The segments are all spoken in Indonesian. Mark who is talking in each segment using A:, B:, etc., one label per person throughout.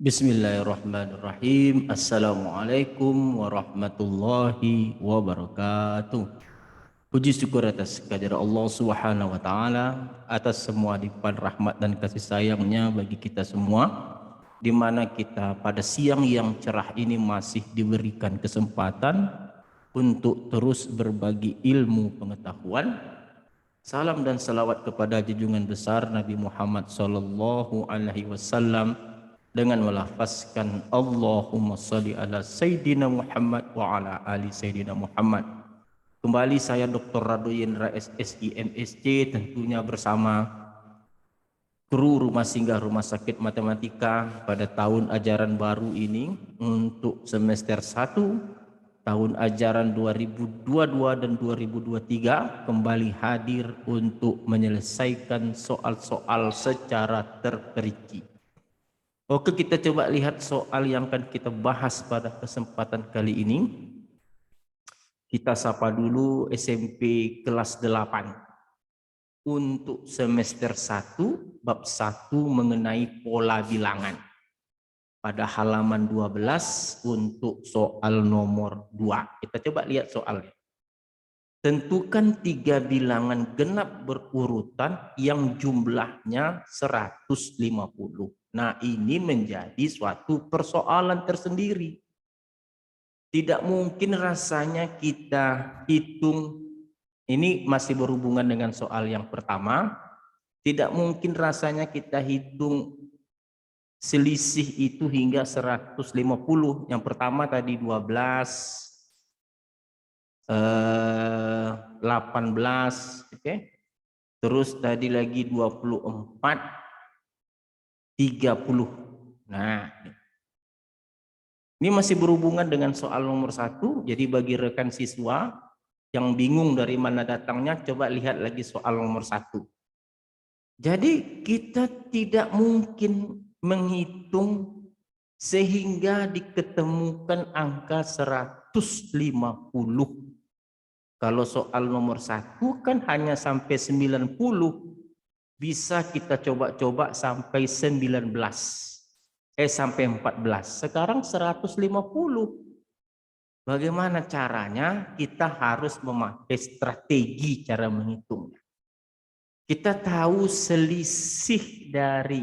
A: Bismillahirrahmanirrahim. Assalamualaikum warahmatullahi wabarakatuh. Puji syukur atas kehadirat Allah Subhanahu wa taala, atas semua limpahan rahmat dan kasih sayangnya bagi kita semua, di mana kita pada siang yang cerah ini masih diberikan kesempatan untuk terus berbagi ilmu pengetahuan. Salam dan salawat kepada junjungan besar Nabi Muhammad sallallahu alaihi wasallam dengan melafazkan Allahumma salli ala Sayyidina Muhammad wa ala ali Sayyidina Muhammad. Kembali saya Dr. Rado Yendra SSI MSc, tentunya bersama kru Rumah Singgah Rumah Sakit Matematika pada tahun ajaran baru ini untuk semester 1 tahun ajaran 2022 dan 2023 kembali hadir untuk menyelesaikan soal-soal secara terperinci. Oke, kita coba lihat soal yang akan kita bahas pada kesempatan kali ini. Kita sapa dulu SMP kelas 8 untuk semester 1 bab 1 mengenai pola bilangan. Pada halaman 12 untuk soal nomor 2. Kita coba lihat soalnya. Tentukan 3 bilangan genap berurutan yang jumlahnya 150. Nah, ini menjadi suatu persoalan tersendiri. Tidak mungkin rasanya kita hitung, ini masih berhubungan dengan soal yang pertama, tidak mungkin rasanya kita hitung selisih itu hingga 150. Yang pertama tadi 12, 18, oke. Terus tadi lagi 24, 30. Nah, ini masih berhubungan dengan soal nomor 1. Jadi bagi rekan siswa yang bingung dari mana datangnya, coba lihat lagi soal nomor 1. Jadi kita tidak mungkin menghitung sehingga diketemukan angka 150. Kalau soal nomor 1 kan hanya sampai 90. Bisa kita coba-coba sampai 19. Sampai 14. Sekarang 150. Bagaimana caranya? Kita harus memakai strategi cara menghitungnya. Kita tahu selisih dari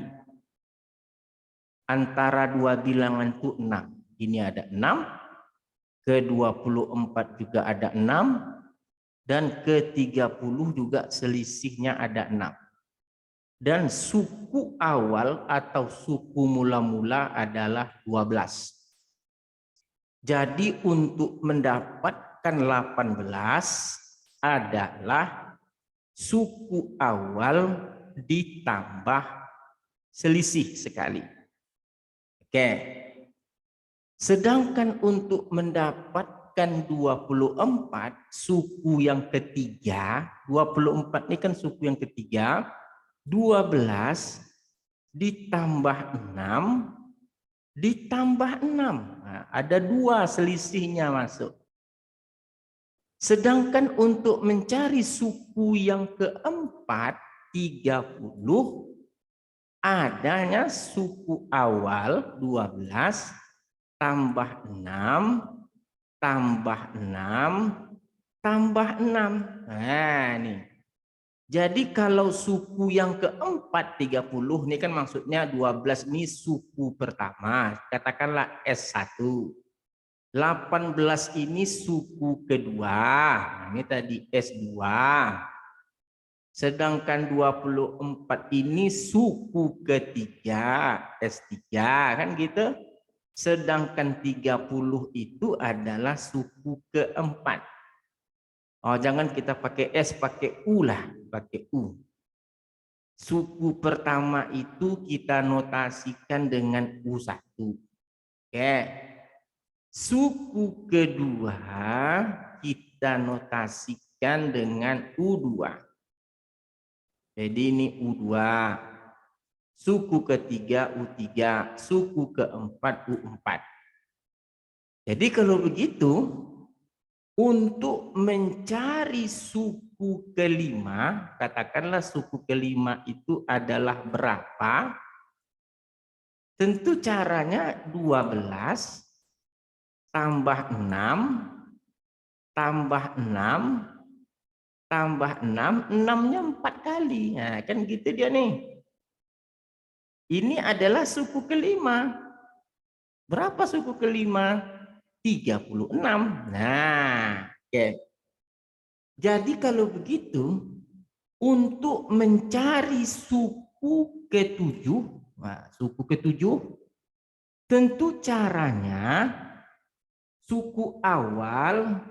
A: antara dua bilangan itu 6. Ini ada 6, ke 24 juga ada 6, dan ke 30 juga selisihnya ada 6. Dan suku awal atau suku mula-mula adalah 12. Jadi untuk mendapatkan 18 adalah suku awal ditambah selisih sekali. Oke. Sedangkan untuk mendapatkan 24, suku yang ketiga, 24 ini kan suku yang ketiga, 12 ditambah 6 ditambah 6. Nah, ada 2 selisihnya masuk. Sedangkan untuk mencari suku yang keempat, 30, adanya suku awal 12 tambah 6 tambah 6 tambah 6. Nah, nih. Jadi kalau suku yang keempat 30, ini kan maksudnya 12 ini suku pertama, katakanlah S1. 18 ini suku kedua, ini tadi S2. Sedangkan 24 ini suku ketiga, S3, kan gitu. Sedangkan 30 itu adalah suku keempat. Oh, jangan kita pakai S, pakai U lah, pakai U. Suku pertama itu kita notasikan dengan U1. Oke. Suku kedua kita notasikan dengan U2. Jadi ini U2. Suku ketiga U3, suku keempat U4. Jadi kalau begitu, untuk mencari suku kelima, katakanlah suku kelima itu adalah berapa? Tentu caranya 12 tambah 6 tambah 6 tambah 6, 6-nya 4 kali. Nah, kan gitu dia nih. Ini adalah suku kelima. Berapa suku kelima? 36. Nah, oke. Jadi kalau begitu, untuk mencari suku ketujuh, nah, suku ketujuh, tentu caranya suku awal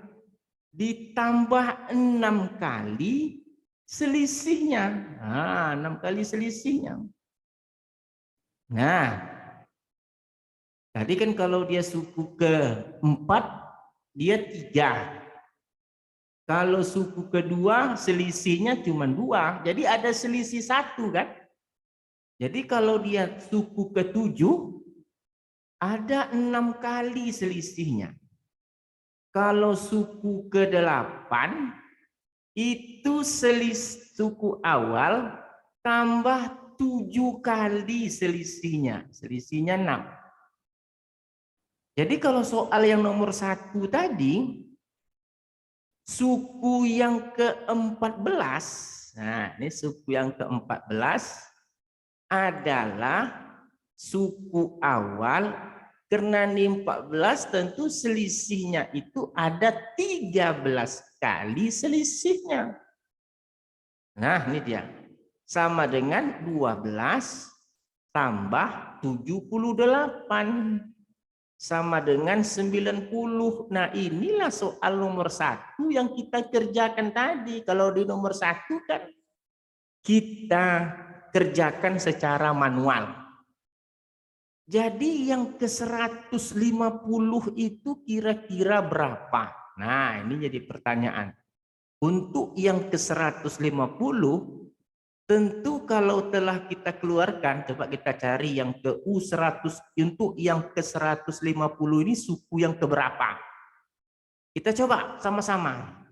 A: ditambah 6 kali selisihnya. Nah, 6 kali selisihnya. Nah, tadi kan kalau dia suku keempat, dia 3. Kalau suku kedua, selisihnya cuma 2. Jadi ada selisih 1 kan? Jadi kalau dia suku ketujuh, ada 6 kali selisihnya. Kalau suku ke-8, itu suku awal tambah 7 kali selisihnya. Selisihnya 6. Jadi kalau soal yang nomor 1 tadi, suku yang ke-14, nah ini suku yang ke-14 adalah suku awal, karena ini 14 tentu selisihnya itu ada 13 kali selisihnya. Nah ini dia, sama dengan 12 tambah 78 sama dengan 90. Nah inilah soal nomor 1 yang kita kerjakan tadi. Kalau di nomor 1 kan kita kerjakan secara manual. Jadi yang ke-150 itu kira-kira berapa? Nah ini jadi pertanyaan. Untuk yang ke-150, tentu kalau telah kita keluarkan, coba kita cari yang ke U100, untuk yang ke-150 ini suku yang keberapa? Kita coba sama-sama.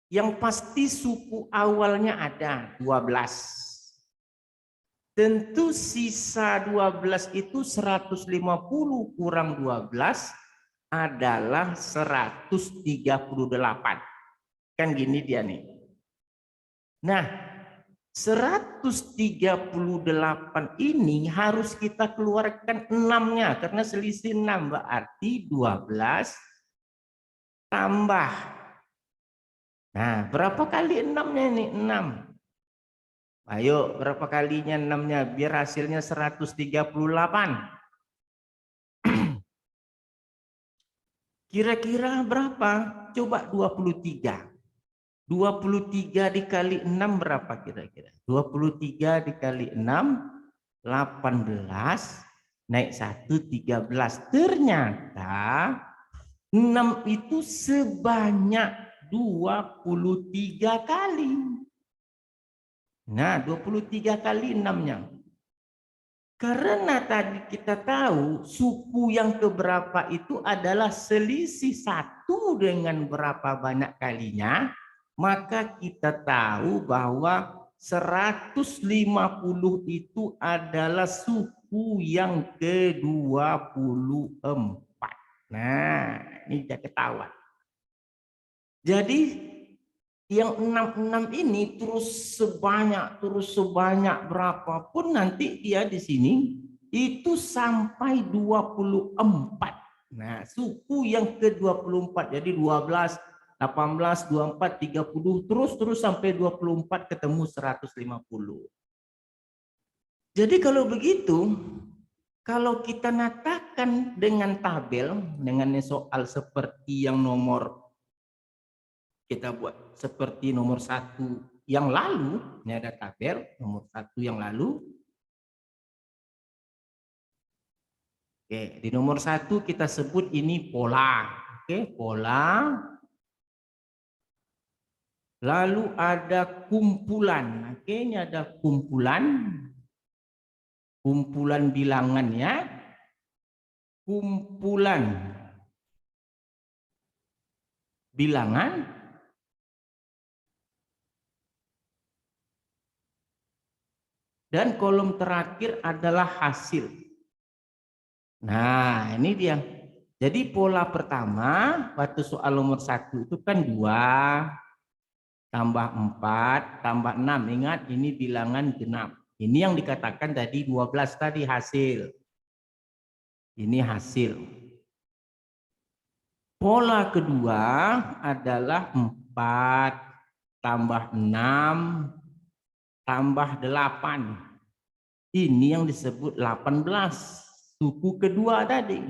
A: Yang pasti suku awalnya ada 12. Tentu sisa 12 itu 150 kurang 12 adalah 138. Kan gini dia nih. Nah, 138 ini harus kita keluarkan 6-nya karena selisih 6 berarti 12 tambah. Nah, berapa kali 6-nya ini? 6. Ayo, berapa kalinya 6-nya biar hasilnya 138. Kira-kira berapa? Coba 23. 23 dikali 6 berapa kira-kira? 23 dikali 6, 18, naik 1, 13. Ternyata 6 itu sebanyak 23 kali. Nah, 23 kali 6-nya. Karena tadi kita tahu suku yang keberapa itu adalah selisih 1 dengan berapa banyak kalinya, maka kita tahu bahwa 150 itu adalah suku yang ke-24. Nah, ini sudah ketahuan. Jadi yang 66 ini terus sebanyak berapapun nanti dia di sini itu sampai 24. Nah, suku yang ke-24 jadi 12, 18, 24, 30 terus sampai 24 ketemu 150. Jadi kalau begitu, kalau kita nyatakan dengan tabel, dengan soal seperti yang nomor kita buat seperti nomor 1 yang lalu, ini ada tabel nomor 1 yang lalu. Oke, di nomor 1 kita sebut ini pola. Oke, pola. Lalu ada kumpulan. Oke, ini ada kumpulan. Kumpulan bilangan ya. Kumpulan bilangan. Dan kolom terakhir adalah hasil. Nah, ini dia. Jadi pola pertama waktu soal nomor 1 itu kan 2 tambah 4 tambah 6. Ingat ini bilangan genap. Ini yang dikatakan tadi 12 tadi hasil. Ini hasil. Pola kedua adalah 4 tambah 6 tambah 8. Ini yang disebut 18. Suku kedua tadi.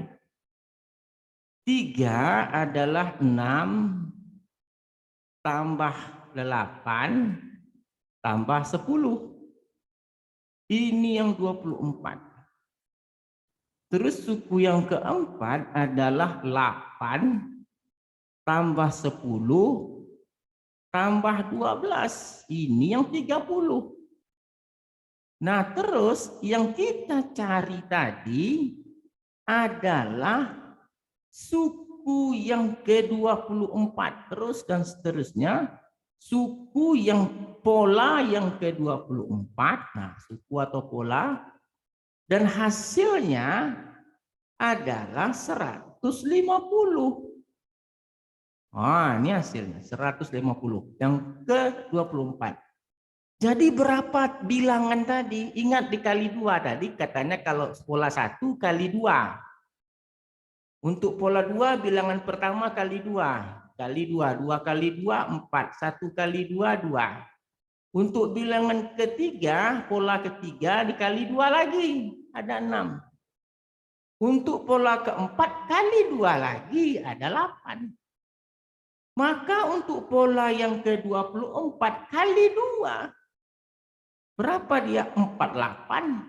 A: 3 adalah 6 tambah 8 tambah 10. Ini yang 24. Terus suku yang keempat adalah 8 tambah 10 tambah 12. Ini yang 30. Nah, terus yang kita cari tadi adalah suku yang ke-24. Terus dan seterusnya. Suku yang pola yang ke-24. Nah, suku atau pola. Dan hasilnya adalah 150. Ini hasilnya 150 yang ke-24. Jadi berapa bilangan tadi? Ingat dikali 2 tadi katanya kalau pola 1 kali 2. Untuk pola 2 bilangan pertama kali 2. Kali 2, 2 kali 2 4, 1 kali 2 2. Untuk bilangan ketiga, pola ketiga dikali 2 lagi, ada 6. Untuk pola keempat kali 2 lagi ada 8. Maka untuk pola yang ke-24 kali 2. Berapa dia? 48.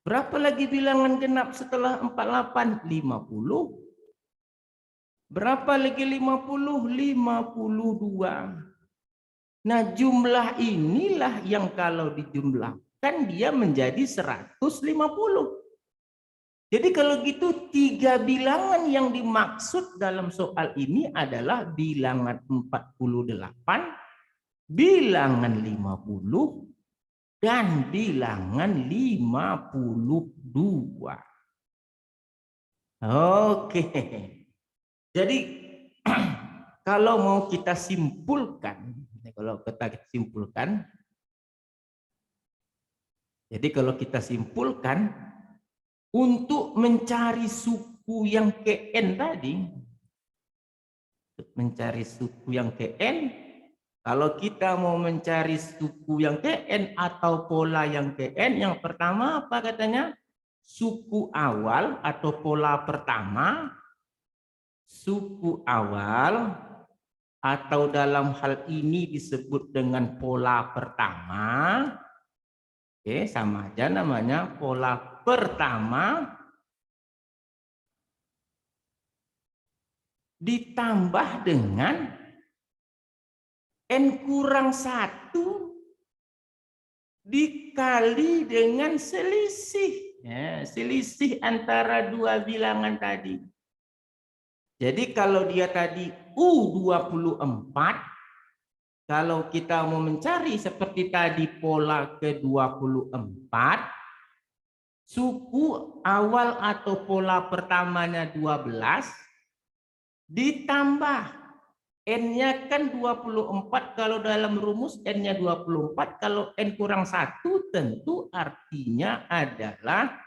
A: Berapa lagi bilangan genap setelah 48? 50. Berapa lagi 50? 52. Nah, jumlah inilah yang kalau dijumlahkan dia menjadi 150. Jadi kalau gitu 3 bilangan yang dimaksud dalam soal ini adalah bilangan 48, bilangan 50, dan bilangan 52. Oke. Jadi kalau mau kita simpulkan, jadi kalau kita simpulkan untuk mencari suku yang Kn tadi, kalau kita mau mencari suku yang Kn atau pola yang Kn, yang pertama apa katanya? Suku awal atau pola pertama, suku awal atau dalam hal ini disebut dengan pola pertama. Oke, sama aja namanya pola pertama ditambah dengan N kurang 1 dikali dengan selisih. Ya, selisih antara 2 bilangan tadi. Jadi kalau dia tadi U24, kalau kita mau mencari seperti tadi pola ke-24, suku awal atau pola pertamanya 12, ditambah N-nya kan 24, kalau dalam rumus N-nya 24, kalau N kurang 1 tentu artinya adalah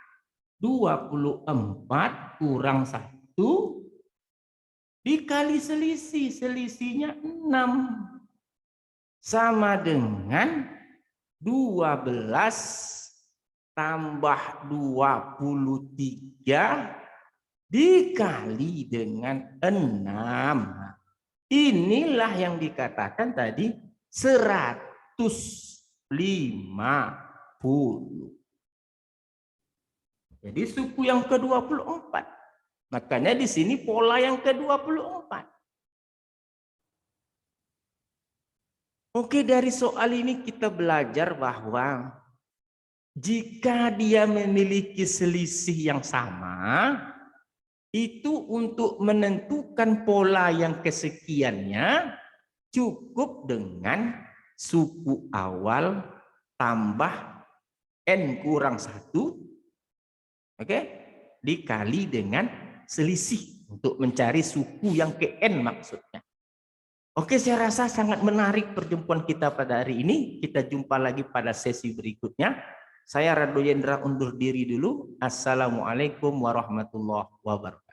A: 24 kurang 1 dikali selisih, selisihnya 6. Sama dengan 12 tambah 23 dikali dengan 6. Inilah yang dikatakan tadi 150. Jadi suku yang ke-24. Makanya di sini pola yang ke-24. Oke, dari soal ini kita belajar bahwa jika dia memiliki selisih yang sama, itu untuk menentukan pola yang kesekiannya cukup dengan suku awal tambah N kurang 1. Oke? dikali dengan selisih untuk mencari suku yang ke N maksudnya. Oke, saya rasa sangat menarik perjumpaan kita pada hari ini. Kita jumpa lagi pada sesi berikutnya. Saya Rado Yendra undur diri dulu. Assalamualaikum warahmatullahi wabarakatuh.